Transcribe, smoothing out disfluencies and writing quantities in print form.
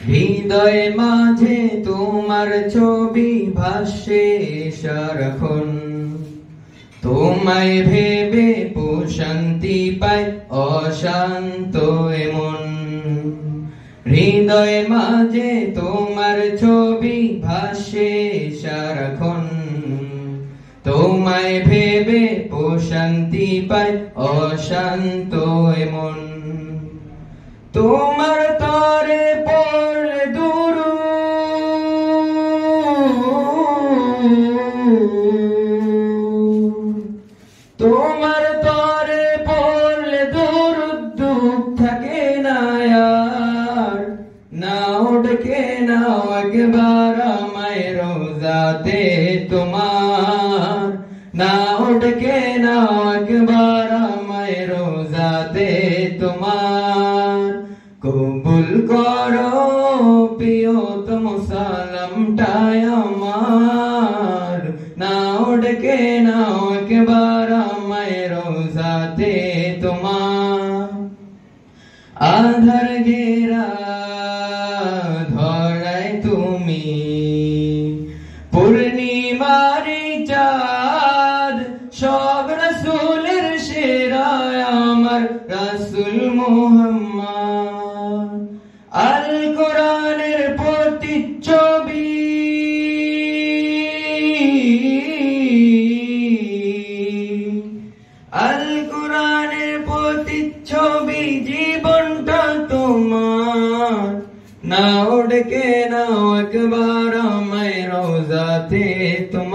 হৃদয় মাঝে তোমার ছবি ভাসে সারাক্ষণ, তোমায় ভেবে প্রশান্তি পায় অশান্ত মন। হৃদয় মাঝে তোমার ছবি ভাসে সারাক্ষণ, তোমায় ভেবে প্রশান্তি পায় অশান্ত মন। তোমার তরে পড়লে তোমার তরে পড়লে দুঃখ থাকে না আর, নাও ডেকে নাও একবার আমায় রোজাতে তোমার, নাও ডেকে নাও একবার আমায় রোজাতে তোমার। কবুল করো প্রিয়তম সালামটায় আমার, নাও ডেকে নাও একবার আমায় রোজাতে তোমার। আধার ঘেরা ধরায় তুমি পূর্ণিমারি চাঁদ, সব রাসূলের সেরা আমার রাসূল মুহাম্মদ। আল কোরআনের প্রতিচ্ছবি, আল কোরআনের প্রতিচ্ছবি জীবনটা তোমার, নাও ডেকে নাও একবার আমায় রোজাতে তোমার।